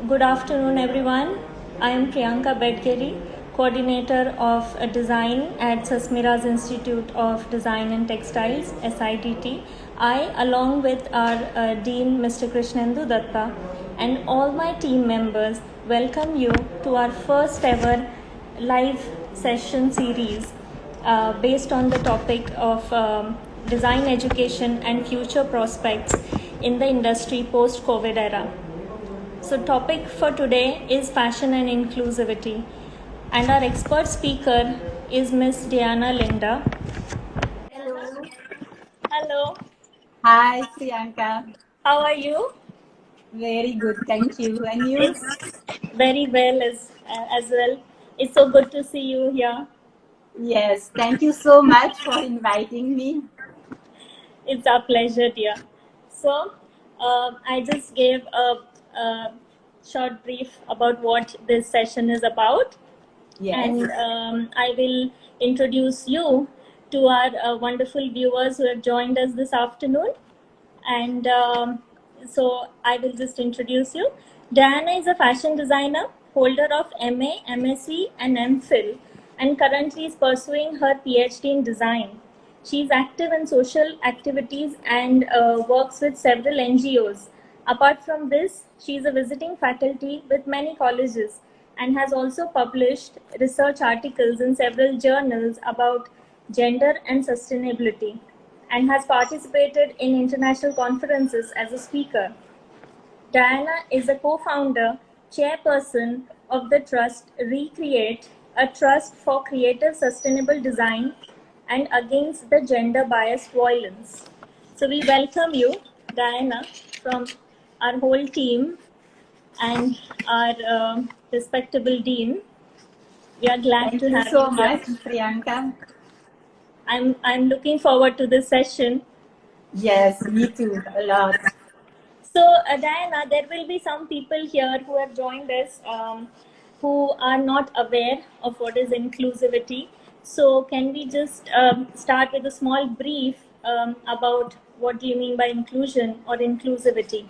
Good afternoon, everyone. I am Priyanka Betgeri, coordinator of design at Sasmira's Institute of Design and Textiles, SIDT. I, along with our Dean, Mr. Krishnendu Datta, and all my team members, welcome you to our first ever live session series based on the topic of design education and future prospects in the industry post-COVID era. So topic for today is fashion and inclusivity, and our expert speaker is Miss Diana Linda. Hello. Hello. Hi, Priyanka. How are you? Very good, thank you. And you? It's very well as well. It's so good to see you here. Yes, thank you so much for inviting me. It's our pleasure, dear. So I just gave a short brief about what this session is about. Yes. And I will introduce you to our wonderful viewers who have joined us this afternoon. And so I will just introduce you. Diana is a fashion designer, holder of MA, MSc and MPhil, and currently is pursuing her PhD in design. She is active in social activities and works with several NGOs. Apart from this, she is a visiting faculty with many colleges and has also published research articles in several journals about gender and sustainability, and has participated in international conferences as a speaker. Diana is a co-founder, chairperson of the trust Recreate, a trust for creative sustainable design and against the gender biased violence. So we welcome you, Diana, from our whole team and our respectable dean. We are glad to have you. Thank you so much, Priyanka. I'm looking forward to this session. Yes, me too, a lot. So Diana, there will be some people here who have joined us who are not aware of what is inclusivity. So can we just start with a small brief about what do you mean by inclusion or inclusivity?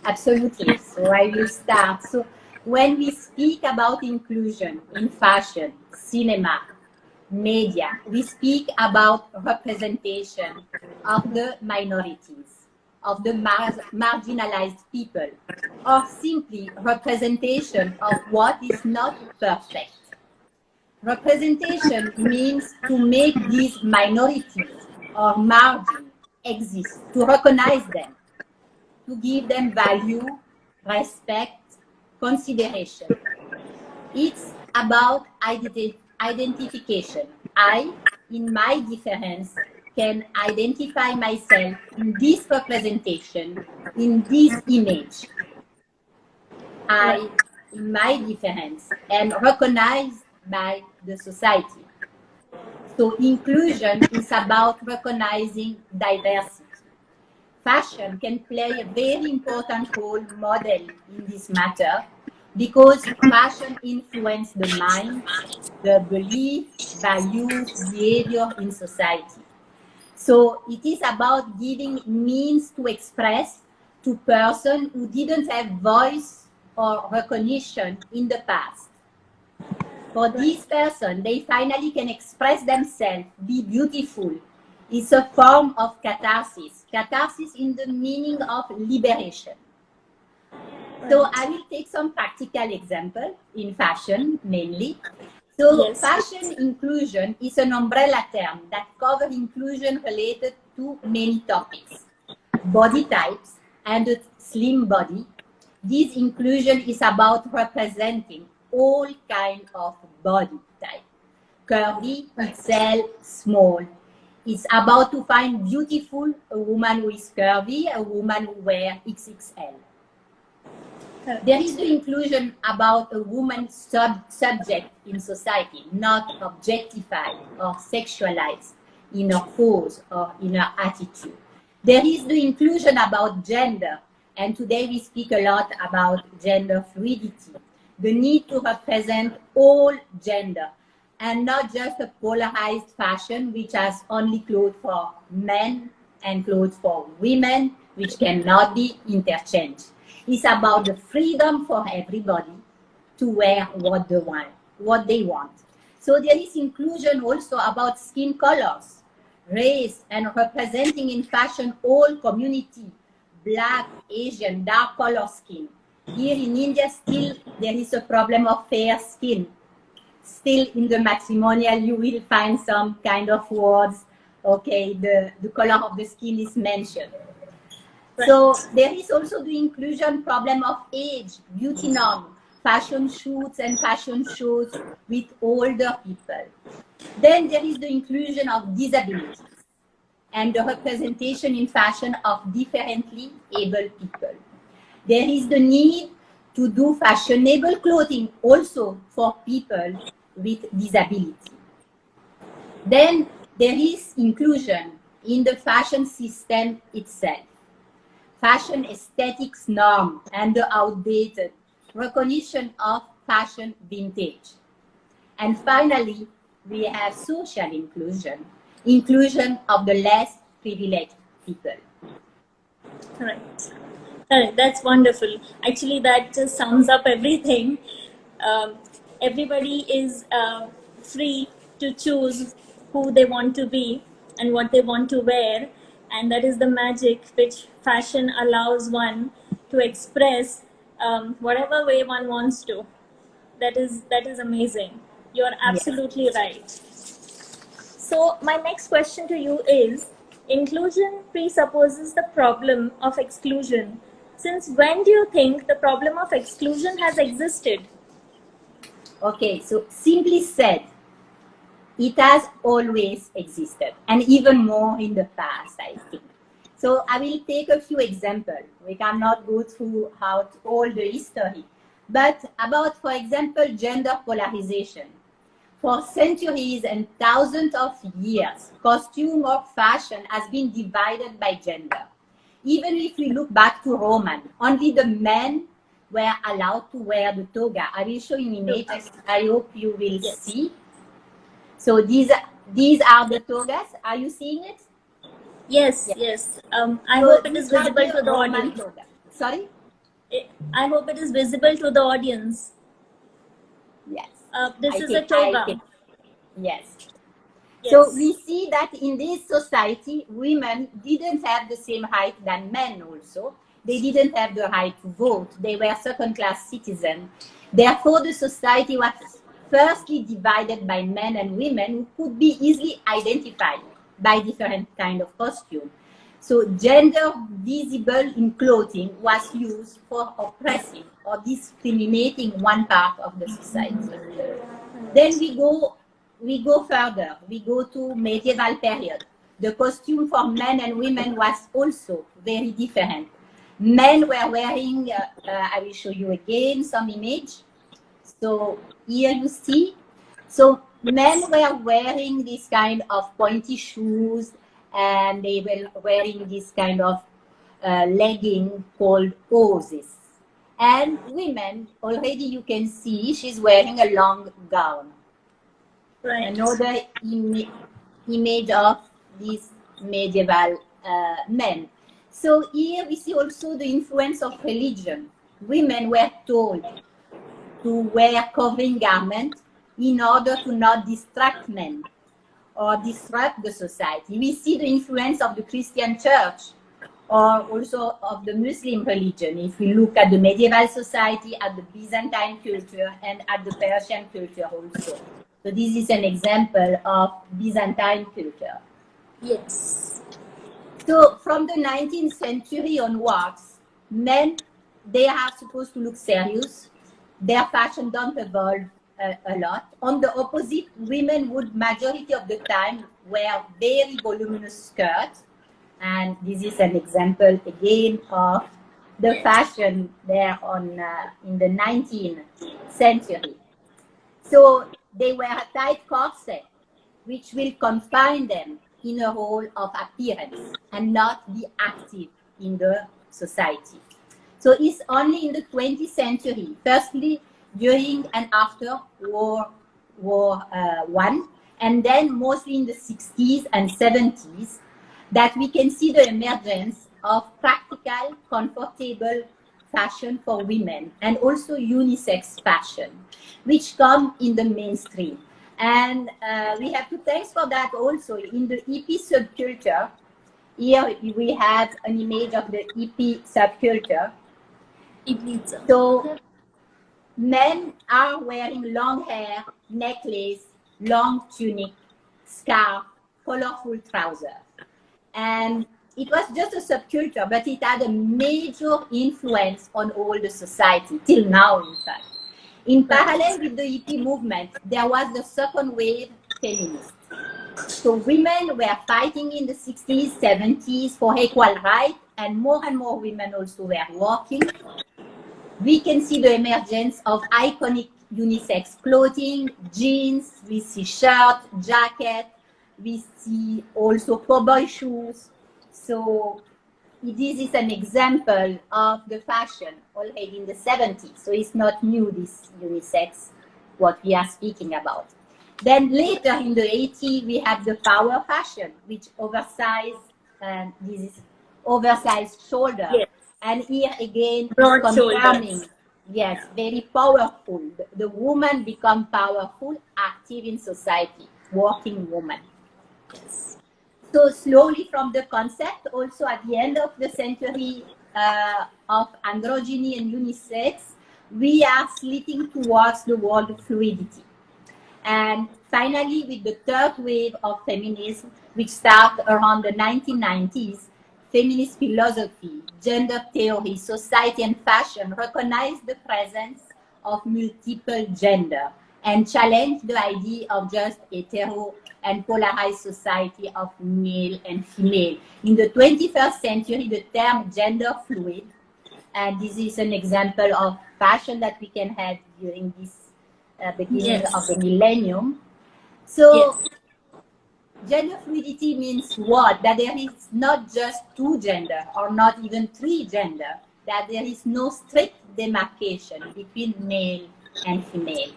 Absolutely. So I will start. So when we speak about inclusion in fashion, cinema, media, we speak about representation of the minorities, of the marginalized people, or simply representation of what is not perfect. Representation means to make these minorities or margins exist, to recognize them, to give them value, respect, consideration. It's about identification. I, in my difference, can identify myself in this representation, in this image. I, in my difference, am recognized by the society. So inclusion is about recognizing diversity. Fashion can play a very important role model in this matter because fashion influences the mind, the belief, values, behavior in society. So it is about giving means to express to persons who didn't have voice or recognition in the past. For this person, they finally can express themselves, be beautiful. It's a form of catharsis. Catharsis in the meaning of liberation. So I will take some practical example in fashion mainly. So fashion inclusion is an umbrella term that covers inclusion related to many topics. Body types and the slim body. This inclusion is about representing all kinds of body type. Curvy, XL, small. It's about to find beautiful a woman who is curvy, a woman who wears XXL. There is the inclusion about a woman subject in society, not objectified or sexualized in her pose or in her attitude. There is the inclusion about gender, and today we speak a lot about gender fluidity, the need to represent all gender, and not just a polarized fashion which has only clothes for men and clothes for women, which cannot be interchanged. It's about the freedom for everybody to wear what they want. So there is inclusion also about skin colors, race, and representing in fashion all community, Black, Asian, dark color skin. Here in India, still there is a problem of fair skin. Still in the matrimonial, you will find some kind of words, okay, the color of the skin is mentioned. Right. So there is also the inclusion problem of age, beauty norm, fashion shoots and fashion shows with older people. Then there is the inclusion of disabilities and the representation in fashion of differently able people. There is the need to do fashionable clothing also for people with disability. Then there is inclusion in the fashion system itself. Fashion aesthetics norm and the outdated recognition of fashion vintage. And finally, we have social inclusion, inclusion of the less privileged people. Correct. Correct. That's wonderful. Actually, that just sums up everything. Everybody is free to choose who they want to be and what they want to wear, and that is the magic which fashion allows one to express whatever way one wants to. That is amazing. You're absolutely Yes. right. So my next question to you is, inclusion presupposes the problem of exclusion. Since when do you think the problem of exclusion has existed? Okay, so simply said, it has always existed, and even more in the past, I think. So I will take a few examples. We cannot go throughout all the history, but about, for example, gender polarization. For centuries and thousands of years, costume or fashion has been divided by gender. Even if we look back to Roman, only the men were allowed to wear the toga. I will show you images. I hope you will see. So these are the togas. Are you seeing it? Yes, yes. I hope it is visible to the audience. Toga. Sorry? I hope it is visible to the audience. Yes. This is a toga. Yes. So we see that in this society, women didn't have the same right than men also. They didn't have the right to vote. They were second-class citizens. Therefore, the society was firstly divided by men and women who could be easily identified by different kind of costume. So gender visible in clothing was used for oppressing or discriminating one part of the society. Then we go further. We go to medieval period. The costume for men and women was also very different. Men were wearing, I will show you again some image. So here you see, so men were wearing this kind of pointy shoes, and they were wearing this kind of legging called hoses. And women, already you can see she's wearing a long gown. Right. Another image of these medieval men. So here we see also the influence of religion. Women were told to wear covering garments in order to not distract men or disrupt the society. We see the influence of the Christian church or also of the Muslim religion. If we look at the medieval society, at the Byzantine culture, and at the Persian culture also. So this is an example of Byzantine culture. Yes. So from the 19th century onwards, men, they are supposed to look serious. Their fashion don't evolve a lot. On the opposite, women would majority of the time wear very voluminous skirts. And this is an example again of the fashion there on in the 19th century. So they wear a tight corset, which will confine them in a role of appearance and not be active in the society. So it's only in the 20th century, firstly during and after World War I, and then mostly in the 60s and 70s, that we can see the emergence of practical, comfortable fashion for women and also unisex fashion, which come in the mainstream. And we have to thank for that also in the EP subculture. Here we have an image of the EP subculture. So men are wearing long hair, necklace, long tunic, scarf, colorful trousers. And it was just a subculture, but it had a major influence on all the society, till now, in fact. In parallel with the EP movement, there was the second wave feminist. So women were fighting in the 60s, 70s for equal rights, and more women also were working. We can see the emergence of iconic unisex clothing, jeans, we see shirt, jacket, we see also cowboy shoes. So this is an example of the fashion already in the 70s. So it's not new, this unisex, what we are speaking about. Then later in the 80s, we have the power fashion, which oversized, and this is oversized shoulder. Yes. And here again, Broad confirming, shoulders. yes, very powerful. The woman become powerful, active in society, working woman. Yes. So slowly from the concept, also at the end of the century of androgyny and unisex, we are slitting towards the world of fluidity. And finally, with the third wave of feminism, which started around the 1990s, feminist philosophy, gender theory, society, and fashion recognize the presence of multiple gender and challenge the idea of just hetero and polarized society of male and female. In the 21st century, the term gender fluid, and this is an example of fashion that we can have during this beginning of the millennium. So gender fluidity means what? That there is not just two gender or not even three gender, that there is no strict demarcation between male and female.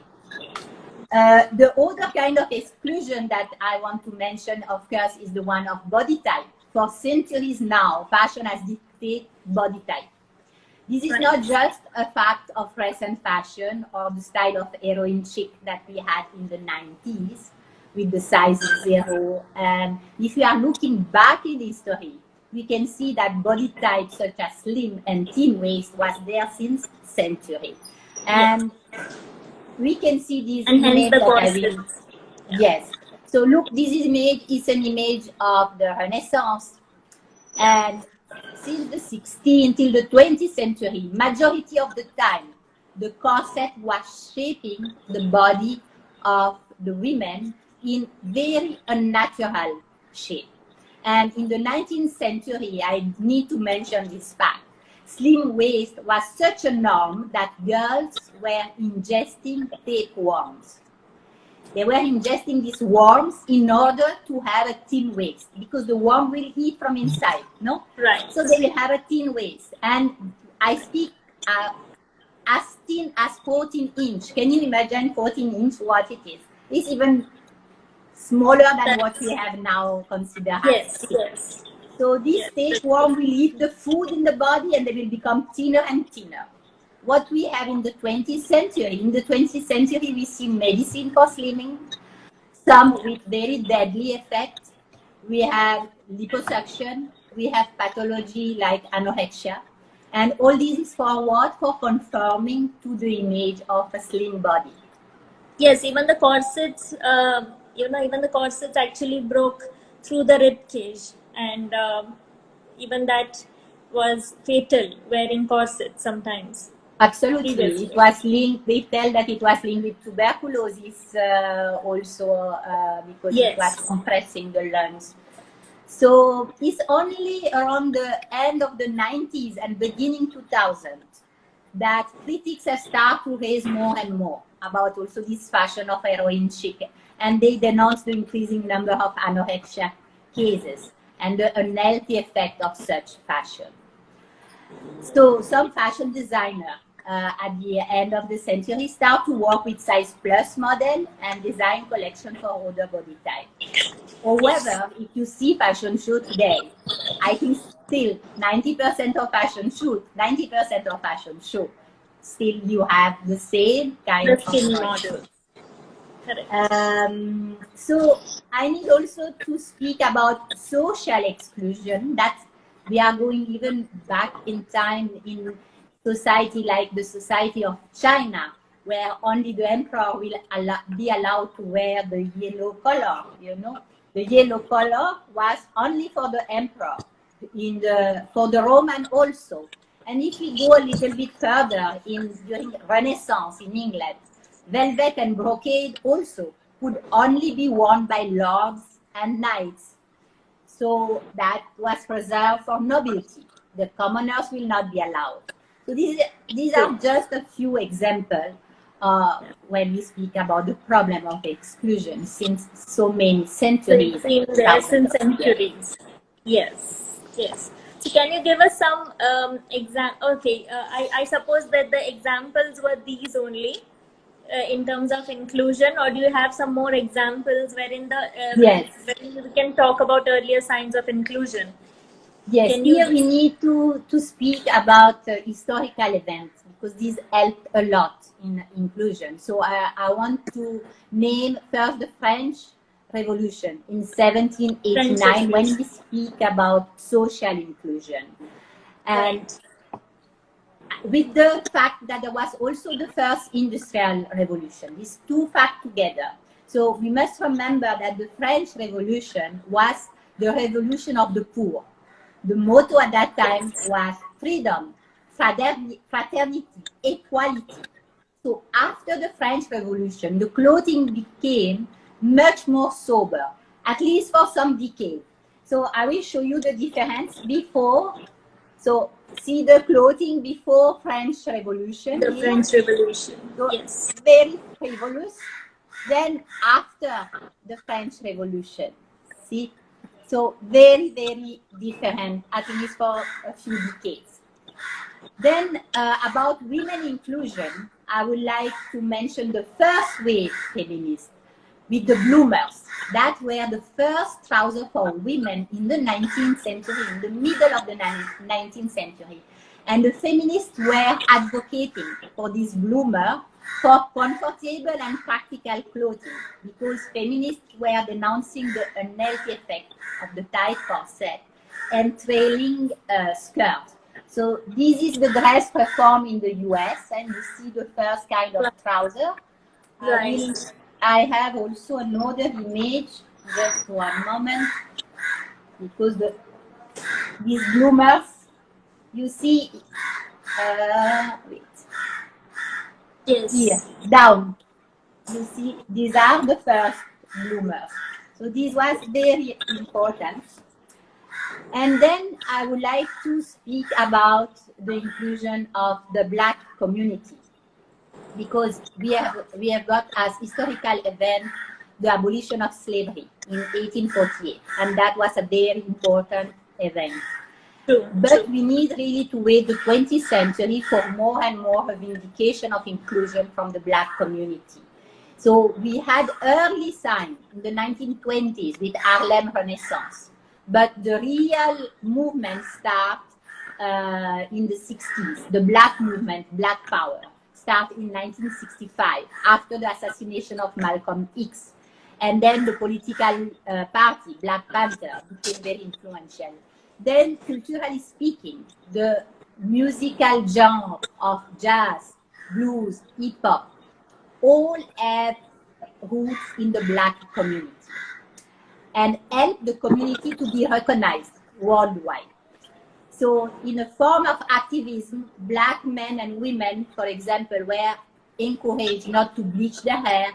The other kind of exclusion that I want to mention, of course, is the one of body type. For centuries now, fashion has dictated body type. This is not just a fact of recent fashion or the style of heroin chic that we had in the 90s with the size 0. And if we are looking back in history, we can see that body types such as slim and thin waist was there since century. And we can see this image that I will. Yes. So look, this image is an image of the Renaissance. And since the 16th till the 20th century, majority of the time, the corset was shaping the body of the women in very unnatural shape. And in the 19th century, I need to mention this fact. Slim waist was such a norm that girls were ingesting tapeworms. They were ingesting these worms in order to have a thin waist, because the worm will eat from inside, no? Right. So they will have a thin waist. And I speak as thin as 14 inch. Can you imagine 14 inch what it is? It's even smaller than what we have now considered. Yes, yes. So this tapeworm will eat the food in the body and they will become thinner and thinner. What we have in the 20th century. In the 20th century, we see medicine for slimming, some with very deadly effects. We have liposuction, we have pathology like anorexia. And all this is for what? For conforming to the image of a slim body. Yes, even the corsets, even the corsets actually broke through the rib cage. And even that was fatal, wearing corsets sometimes. Absolutely. It was linked, they tell that it was linked with tuberculosis also because it was compressing the lungs. So it's only around the end of the 90s and beginning 2000 that critics have started to raise more and more about also this fashion of heroin chic. And they denounce the increasing number of anorexia cases and the unhealthy effect of such fashion. So some fashion designers at the end of the century start to work with size plus model and design collection for other body types. However, if you see fashion show today, I think still 90% of fashion shoot, 90% of fashion show. Still you have the same kind The of skinny models. Correct. So I need also to speak about social exclusion, that we are going even back in time in society like the society of China, where only the emperor will be allowed to wear the yellow color, you know. The yellow color was only for the emperor, for the Roman also. And if we go a little bit further during Renaissance in England, velvet and brocade also could only be worn by lords and knights. So that was reserved for nobility. The commoners will not be allowed. So these are just a few examples when we speak about the problem of exclusion since so many centuries. It's been there since centuries. Yes, yes. So can you give us some Okay, I suppose that the examples were these only in terms of inclusion, or do you have some more examples wherein yes, wherein we can talk about earlier signs of inclusion? Yes, here we need to speak about historical events because these help a lot in inclusion. So I want to name first the French Revolution in 1789 when we speak about social inclusion. And with the fact that there was also the first industrial revolution, these two facts together. So we must remember that the French Revolution was the revolution of the poor. The motto at that time was freedom, fraternity, equality. So after the French Revolution, the clothing became much more sober, at least for some decades. So I will show you the difference before. So see the clothing before French Revolution. The French Revolution, so yes. Very frivolous. Then after the French Revolution, see? So very, very different, at least for a few decades. Then about women inclusion, I would like to mention the first wave feminists with the bloomers. That were the first trousers for women in the 19th century, in the middle of the 19th century. And the feminists were advocating for this bloomer for comfortable and practical clothing because feminists were denouncing the unhealthy effect of the tight corset and trailing skirts. So this is the dress reform in the US, and you see the first kind of trouser. Right. I have also another image, just one moment, because these bloomers, you see, wait. Yes. Here, down. You see, these are the first bloomers. So this was very important. And then I would like to speak about the inclusion of the Black community, because we have got as historical event the abolition of slavery in 1848, and that was a very important event. But we need really to wait the 20th century for more and more vindication of inclusion from the Black community. So we had early signs in the 1920s with Harlem Renaissance, but the real movement started in the 60s. The Black movement, Black Power, started in 1965 after the assassination of Malcolm X. And then the political party, Black Panther, became very influential. Then, culturally speaking, the musical genre of jazz, blues, hip-hop, all have roots in the Black community and help the community to be recognized worldwide. So in a form of activism, Black men and women, for example, were encouraged not to bleach their hair,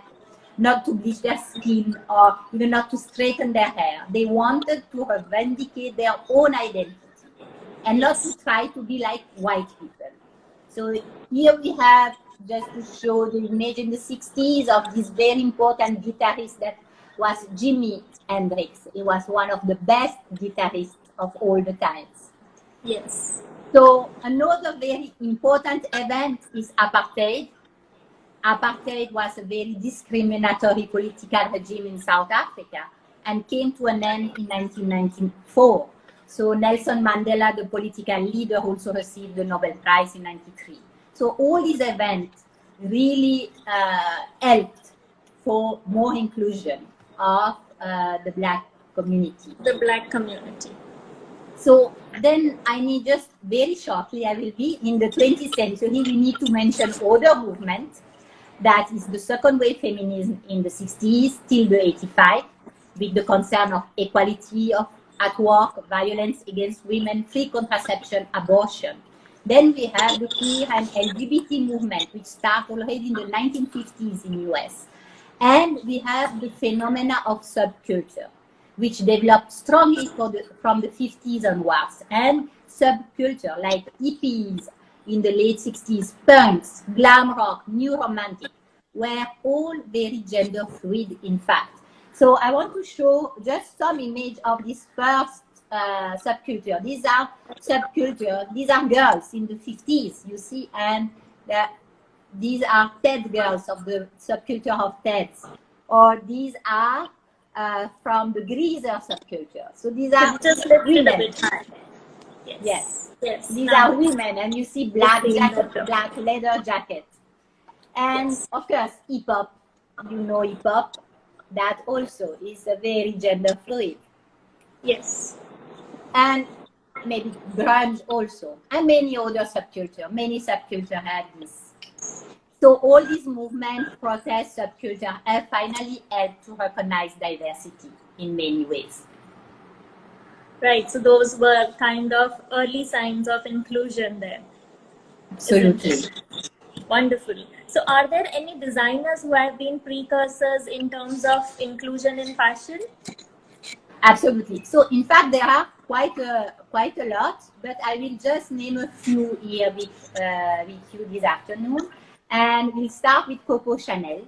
not to bleach their skin, or even not to straighten their hair. They wanted to vindicate their own identity and not to try to be like white people. So here we have, just to show the image in the 60s of this very important guitarist that was Jimi Hendrix. He was one of the best guitarists of all the times. Yes. So another very important event is apartheid. Apartheid was a very discriminatory political regime in South Africa and came to an end in 1994 So Nelson Mandela, the political leader, also received the Nobel Prize in '93. So all these events really helped for more inclusion of the Black community. The Black community. So then I need just very shortly, I will be in the 20th century, we need to mention other movements. That is the second wave feminism in the 60s till the 85, with the concern of equality of at work, violence against women, free contraception, abortion. Then we have the queer and LGBT movement, which started already in the 1950s in US. And we have the phenomena of subculture, which developed strongly from the 50s onwards. And subculture like hippies in the late 60s, punks, glam rock, new romantic, were all very gender fluid, in fact. So I want to show just some image of this first subculture. These are subculture, these are girls in the 50s, you see, and these are TED girls of the subculture of TEDs, or these are from the greaser subculture. So these are just women. a bit high. Yes. Yes. These are women, and you see black jacket, black leather jacket. And of course, hip hop, you know hip hop, that also is a very gender fluid. Yes. And maybe grunge also, and many other subculture. Many subculture had this. So all these movements, protest, subculture, have finally helped to recognize diversity in many ways. Right. So those were kind of early signs of inclusion there. Absolutely. Wonderful. So are there any designers who have been precursors in terms of inclusion in fashion? Absolutely. So in fact, there are quite a lot, but I will just name a few here with you this afternoon. And we'll start with Coco Chanel,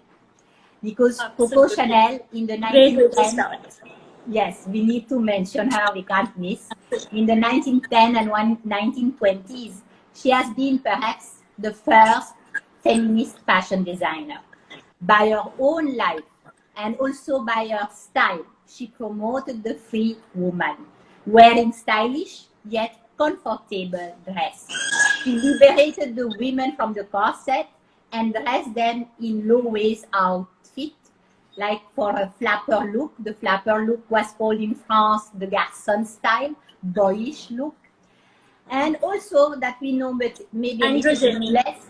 because Coco Chanel in the 1910s, yes, we need to mention her, we can't miss. In the 1910 and 1920s, she has been perhaps the first feminist fashion designer. By her own life and also by her style, she promoted the free woman, wearing stylish yet comfortable dress. She liberated the women from the corset and dressed them in low-waist outfit, like for a flapper look. The flapper look was called in France the garçon style, boyish look. And also that we know, but maybe a little less.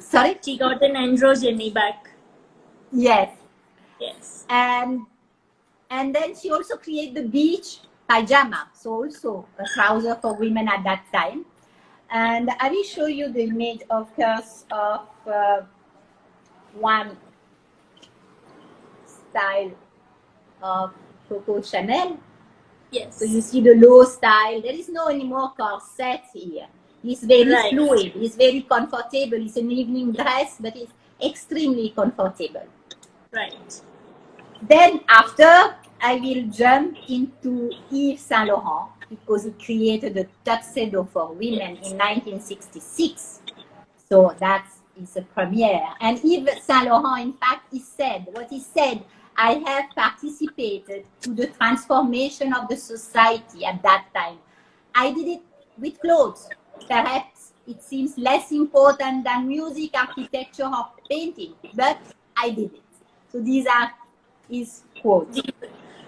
Sorry? She got an androgyny back. Yes. Yes. And then she also created the beach pajama, so also a trouser for women at that time. And I will show you the image, of course, of one style of Coco Chanel. Yes. So you see the low style. There is no anymore corset here. It's very fluid. It's very comfortable. It's an evening dress, but it's extremely comfortable. Right. Then after, I will jump into Yves Saint Laurent, because he created the tuxedo for women in 1966. So that is a premiere. And Yves Saint Laurent, in fact, he said, I have participated to the transformation of the society at that time. I did it with clothes. Perhaps it seems less important than music, architecture, or painting, but I did it. So these are his quotes. These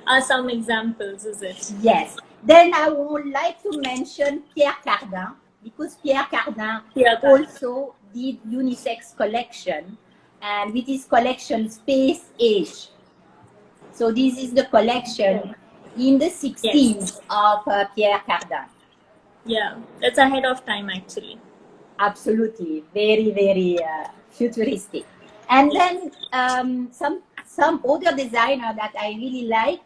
are some examples, is it? Yes. Then I would like to mention Pierre Cardin, because Pierre Cardin also did unisex collection, and with his collection Space Age. So this is the collection in the 60s of Pierre Cardin. Yeah, that's ahead of time actually. Absolutely, very, very futuristic. And then some other designer that I really like,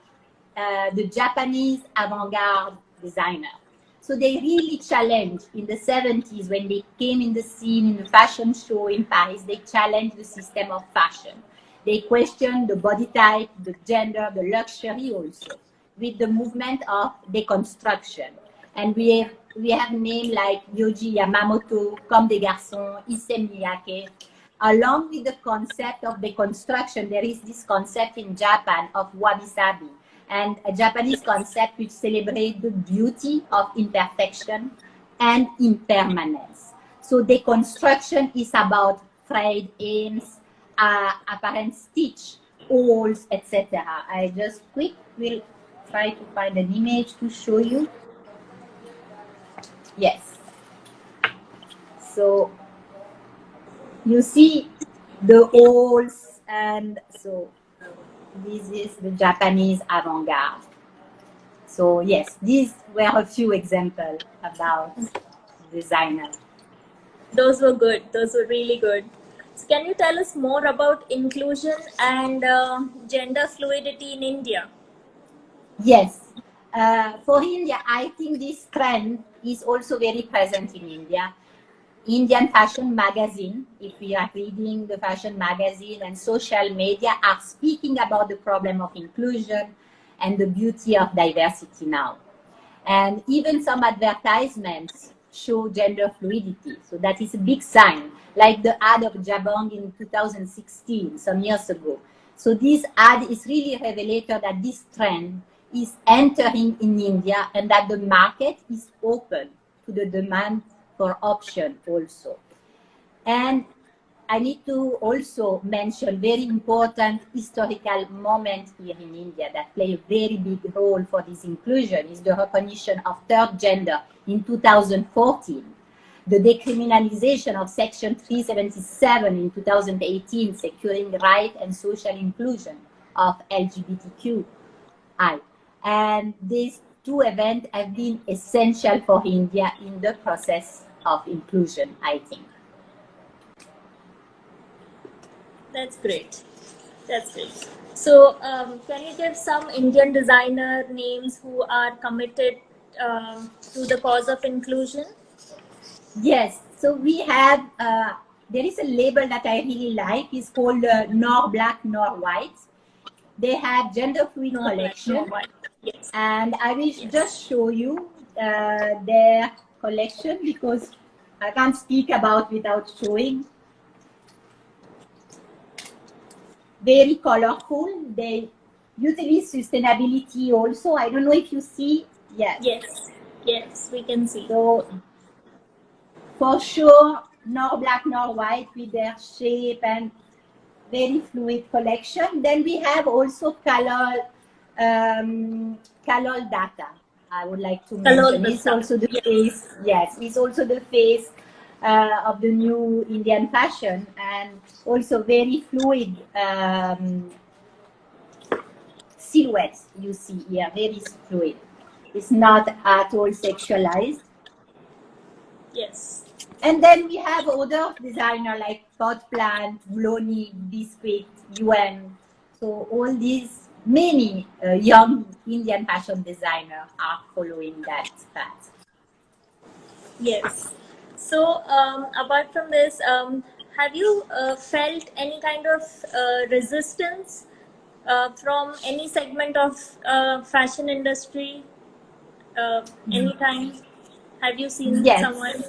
the Japanese avant-garde designer. So they really challenged in the 70s when they came in the scene in the fashion show in Paris. They challenged the system of fashion. They questioned the body type, the gender, the luxury also, with the movement of deconstruction. And we have names like Yohji Yamamoto, Comme des Garçons, Issey Miyake. Along with the concept of deconstruction, there is this concept in Japan of wabi-sabi. and a Japanese concept which celebrates the beauty of imperfection and impermanence. So deconstruction is about frayed ends, apparent stitch, holes, etc. I just will try to find an image to show you. Yes. So you see the holes, and so this is the Japanese avant-garde. So yes, these were a few examples about designers. Those were good. Those were really good. So can you tell us more about inclusion and gender fluidity in India? Yes. For India, I think this trend is also very present in India. Indian fashion magazine, if we are reading the fashion magazine, and social media are speaking about the problem of inclusion and the beauty of diversity now. And even some advertisements show gender fluidity. So that is a big sign, like the ad of Jabong in 2016, some years ago. So this ad is really a revelator that this trend is entering in India and that the market is open to the demand for option also. And I need to also mention very important historical moment here in India that play a very big role for this inclusion is the recognition of third gender in 2014, the decriminalization of Section 377 in 2018, securing right and social inclusion of LGBTQI. And these two events have been essential for India in the process of inclusion, I think. That's great. That's great. So can you give some Indian designer names who are committed to the cause of inclusion? Yes. So we have, there is a label that I really like. It's called Nor Black Nor White. They have gender fluid collection. Yes. And I will just show you their collection because I can't speak about without showing. Very colorful. They utilize sustainability also. I don't know if you see. Yes. Yes. Yes, we can see. So for sure, nor black nor white with their shape and very fluid collection. Then we have also color data. I would like to mention. It's also the face. Yes, it's also the face of the new Indian fashion, and also very fluid silhouettes you see here, very fluid. It's not at all sexualized. Yes. And then we have other designers like Pot Plant, Bloni, Biscuit, UN. So all these many young Indian fashion designers are following that path. Yes. So apart from this, have you felt any kind of resistance from any segment of fashion industry? Anytime? Have you seen someone?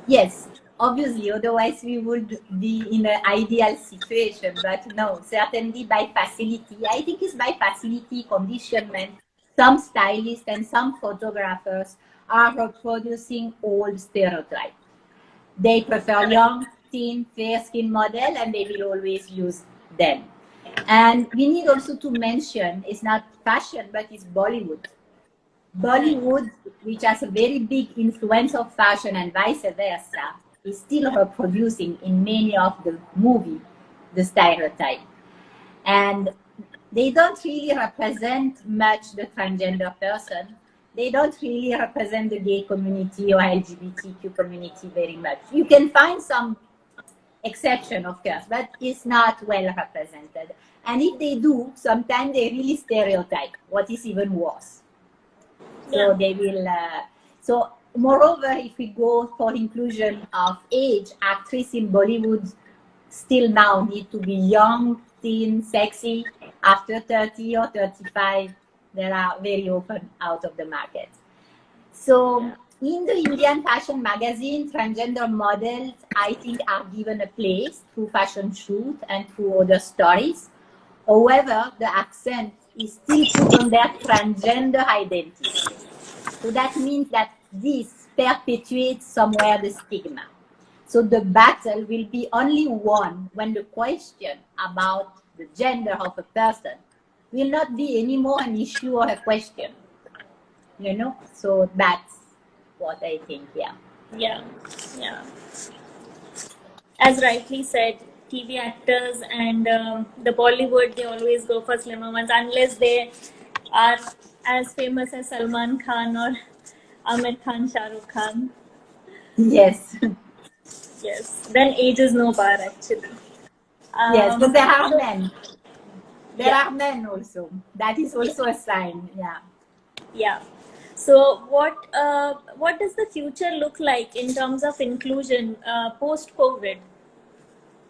Yes, obviously, otherwise we would be in an ideal situation, but no, certainly by facility. I think it's by facility, conditionment. Some stylists and some photographers are reproducing old stereotypes. They prefer young, thin, fair-skinned model, and they will always use them. And we need also to mention, it's not fashion, but it's Bollywood. Bollywood, which has a very big influence of fashion and vice versa, is still reproducing in many of the movies the stereotype. And they don't really represent much the transgender person. They don't really represent the gay community or LGBTQ community very much. You can find some exception, of course, but it's not well represented. And if they do, sometimes they really stereotype, what is even worse. So they will, so moreover, if we go for inclusion of age, actresses in Bollywood still now need to be young, thin, sexy. After 30 or 35, they are very open out of the market. So in the Indian fashion magazine, transgender models, I think, are given a place through fashion shoot and through other stories. However, the accent is still put on their transgender identity. So that means that this perpetuates somewhere the stigma. So the battle will be only won when the question about the gender of a person will not be anymore an issue or a question. You know, so that's what I think. Yeah. Yeah, yeah. As rightly said, TV actors and the Bollywood, they always go for slimmer ones unless they are as famous as Salman Khan or Amir Khan, Shah Rukh Khan. Yes. Yes, then age is no bar actually. Yes, but there are men. There Yeah. are men also. That is also a sign. Yeah. Yeah. So what does the future look like in terms of inclusion post COVID?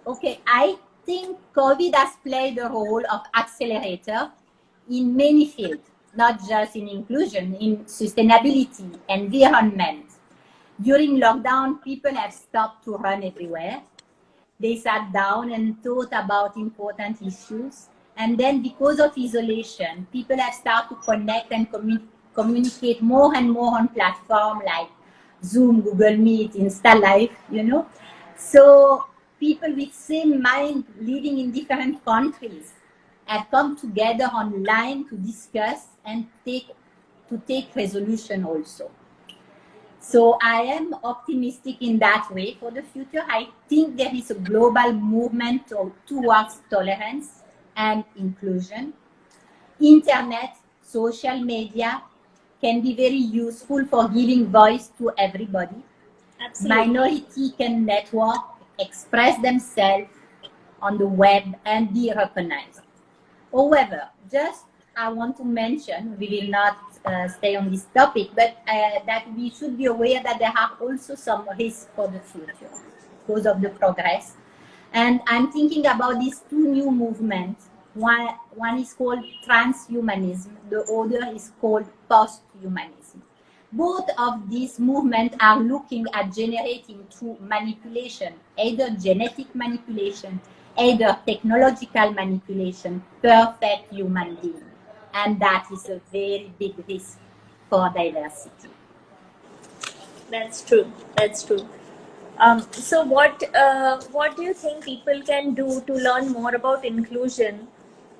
Okay, I think COVID has played a role of accelerator in many fields, not just in inclusion, in sustainability, environment. During lockdown, people have stopped to run everywhere. They sat down and thought about important issues. And then because of isolation, people have started to connect and communicate more and more on platforms like Zoom, Google Meet, Insta Live, you know. So people with same mind living in different countries have come together online to discuss and take resolution also. So I am optimistic in that way for the future. I think there is a global movement towards tolerance and inclusion. Internet, social media can be very useful for giving voice to everybody. Absolutely. Minority can network, express themselves on the web and be recognized. However, just I want to mention, we will not stay on this topic, but that we should be aware that there are also some risks for the future because of the progress. And I'm thinking about these two new movements. One is called transhumanism, the other is called posthumanism. Both of these movements are looking at generating through manipulation, either genetic manipulation, either technological manipulation, perfect human being. And that is a very big risk for diversity. That's true. That's true. So what do you think people can do to learn more about inclusion,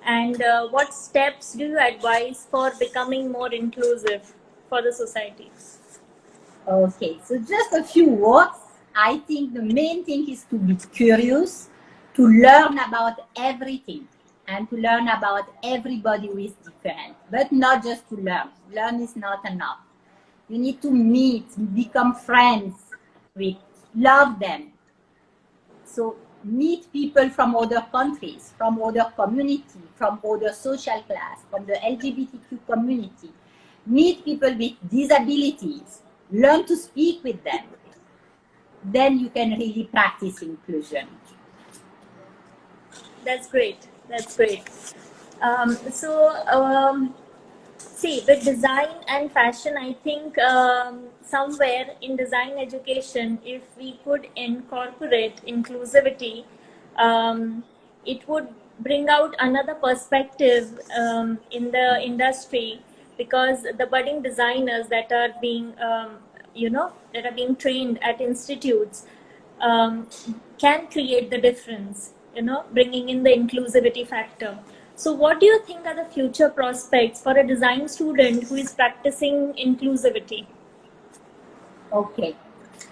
and what steps do you advise for becoming more inclusive for the society? Okay, so just a few words. I think the main thing is to be curious, to learn about everything, and to learn about everybody who is different, but not just to learn. Learn is not enough. You need to meet, become friends with, love them. So meet people from other countries, from other community, from other social class, from the LGBTQ community. Meet people with disabilities. Learn to speak with them. Then you can really practice inclusion. That's great. That's great. See, with design and fashion, I think somewhere in design education, if we could incorporate inclusivity, it would bring out another perspective in the industry, because the budding designers that are being, that are being trained at institutes can create the difference, bringing in the inclusivity factor. So what do you think are the future prospects for a design student who is practicing inclusivity? Okay,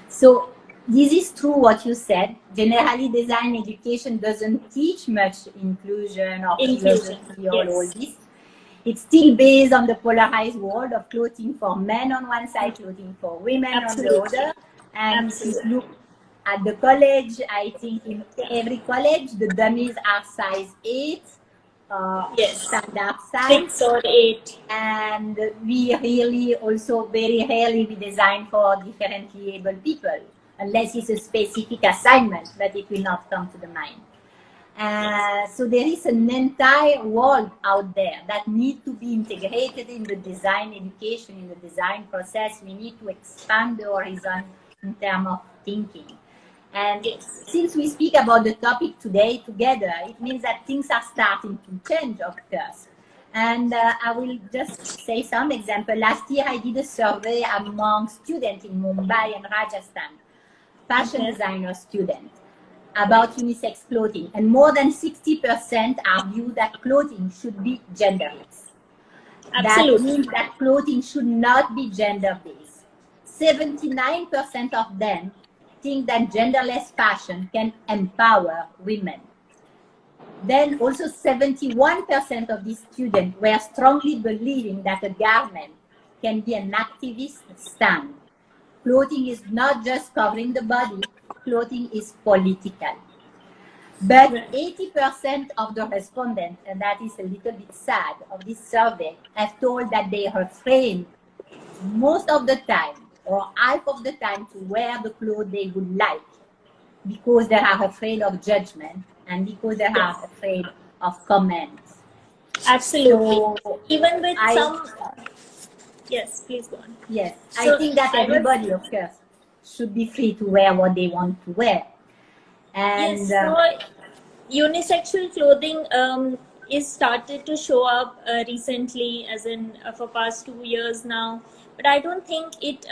so this is true what you said. Generally, design education doesn't teach much inclusion or philosophy or all this. It's still based on the polarized world of clothing for men on one side, clothing for women on the other. And if you look at the college, I think in every college, the dummies are size 8. Standard size. 6 or 8. And we really also very rarely we design for differently able people, unless it's a specific assignment, but it will not come to the mind. So there is an entire world out there that needs to be integrated in the design education, in the design process. We need to expand the horizon in terms of thinking. And since we speak about the topic today together, it means that things are starting to change, of course. And I will just say some example. Last year, I did a survey among students in Mumbai and Rajasthan, fashion designer students, about unisex clothing. And more than 60% argue that clothing should be genderless. Absolutely. That means that clothing should not be gender-based. 79% of them think that genderless fashion can empower women. Then also 71% of these students were strongly believing that a garment can be an activist stand. Clothing is not just covering the body, clothing is political. But 80% of the respondents, and that is a little bit sad, of this survey have told that they are afraid most of the time or half of the time to wear the clothes they would like because they are afraid of judgment and because they are afraid of comments. Absolutely. So even with some... Yes, please go on. Yes, so I think that everybody, of course, should be free to wear what they want to wear. And yes, so unisexual clothing is started to show up recently, as in for past 2 years now. But I don't think it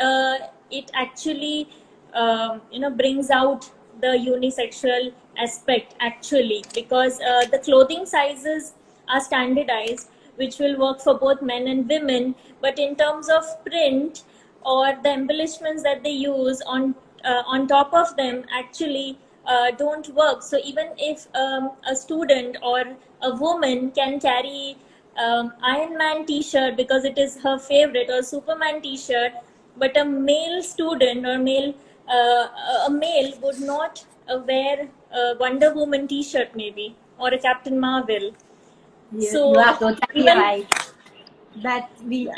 actually brings out the unisexual aspect actually, because the clothing sizes are standardized, which will work for both men and women. But in terms of print or the embellishments that they use on top of them actually don't work. So even if a student or a woman can carry Iron Man t-shirt because it is her favorite, or Superman t-shirt, but a male student or a male would not wear a Wonder Woman t-shirt maybe, or a Captain Marvel. So you are totally right. But we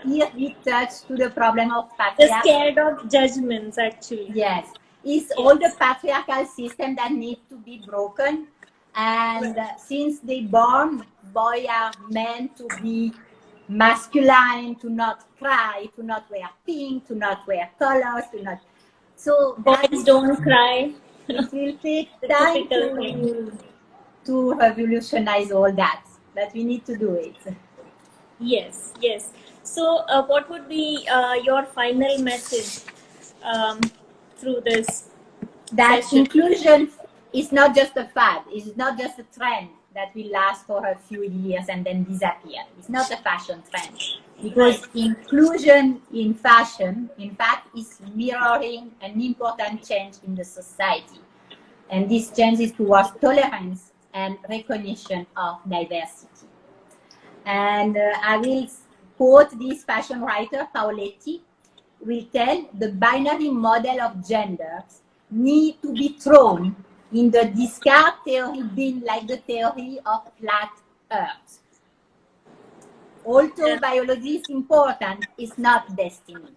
touch to the problem of patriarchy. They're scared of judgments actually. Yes. It's all the patriarchal system that needs to be broken. And since they born, boys are meant to be masculine, to not cry, to not wear pink, to not wear colors, to not. So boys don't cry. It will take time to revolutionize all that, but we need to do it. Yes, yes. So what would be your final message through this that session? Inclusion is not just a fad. It's not just a trend that will last for a few years and then disappear. It's not a fashion trend, because inclusion in fashion, in fact, is mirroring an important change in the society. And this change is towards tolerance and recognition of diversity. And I will quote this fashion writer, Paoletti, will tell the binary model of genders need to be thrown in the discard theory bin, like the theory of flat earth. Although biology is important, it's not destiny.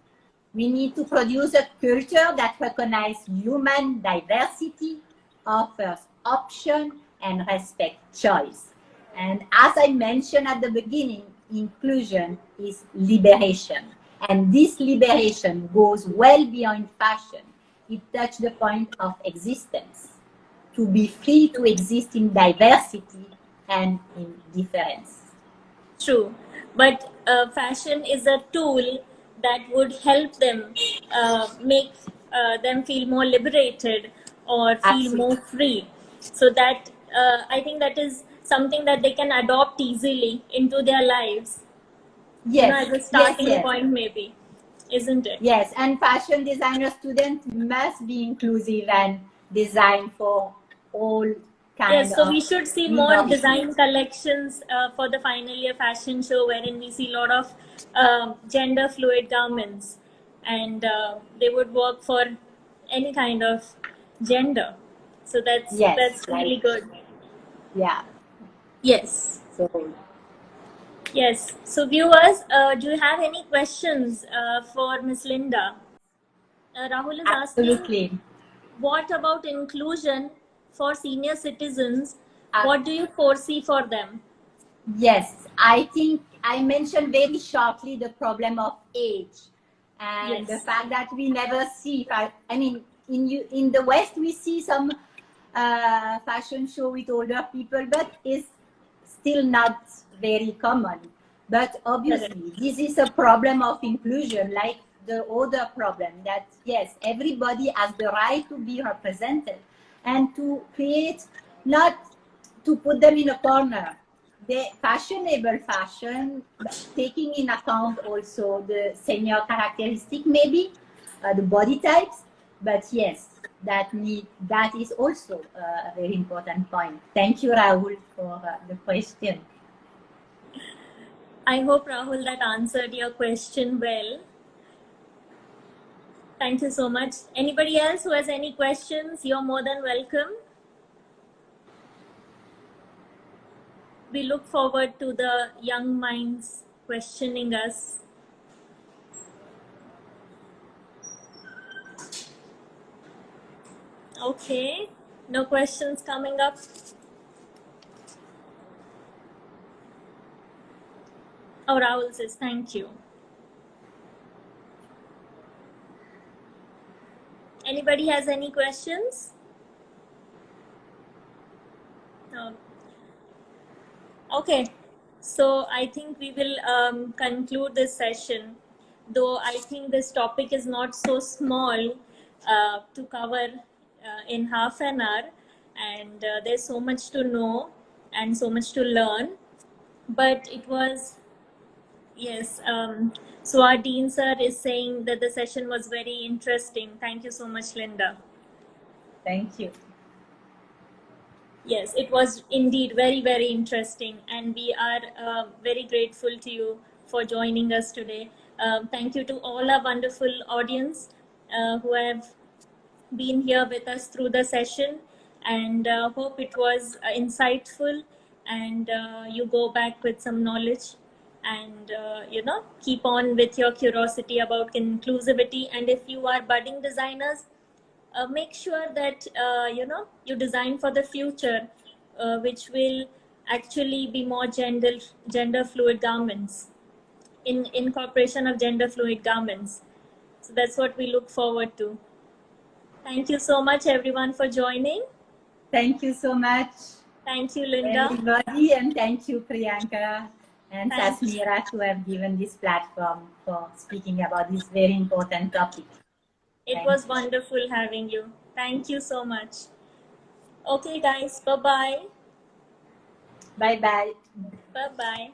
We need to produce a culture that recognizes human diversity, offers option, and respect choice. And as I mentioned at the beginning, inclusion is liberation. And this liberation goes well beyond fashion. It touches the point of existence. To be free to exist in diversity and in difference. True. But fashion is a tool that would help them make them feel more liberated or feel more free. So that I think that is something that they can adopt easily into their lives. Yes. As a starting point maybe, isn't it? Yes, and fashion designer students must be inclusive and design for all kinds so we should see more design collections for the final year fashion show, wherein we see a lot of gender fluid garments, and they would work for any kind of gender. So that's really good. Yeah. Yes. Yes. So viewers, do you have any questions for Ms. Linda? Rahul is asking, what about inclusion for senior citizens? What do you foresee for them? Yes, I think I mentioned very shortly the problem of age and the fact that we never see. I mean, in the West we see some fashion show with older people, but it's still not very common. But obviously, this is a problem of inclusion, like the other problem, that yes, everybody has the right to be represented and to create, not to put them in a corner. The fashionable fashion, taking in account also the senior characteristic, maybe the body types, but yes, that is also a very important point. Thank you, Rahul, for the question. I hope, Rahul, that answered your question well. Thank you so much. Anybody else who has any questions, you're more than welcome. We look forward to the young minds questioning us. Okay, no questions coming up. Oh, Rahul says thank you. Anybody has any questions? No. Okay, so I think we will conclude this session, though I think this topic is not so small to cover in half an hour, and there's so much to know and so much to learn, but it was, yes, so our Dean sir is saying that the session was very interesting. Thank you so much, Linda. Thank you. Yes, it was indeed very, very interesting, and we are very grateful to you for joining us today. Thank you to all our wonderful audience who have been here with us through the session, and hope it was insightful, and you go back with some knowledge, and keep on with your curiosity about inclusivity. And if you are budding designers, make sure that you design for the future, which will actually be more gender fluid garments, in incorporation of gender fluid garments. So that's what we look forward to. Thank you so much, everyone, for joining. Thank you so much. Thank you, Linda. Everybody, and thank you, Priyanka and Sasmira, to have given this platform for speaking about this very important topic. It was wonderful having you. Thank you so much. Okay, guys. Bye-bye. Bye-bye. Bye-bye.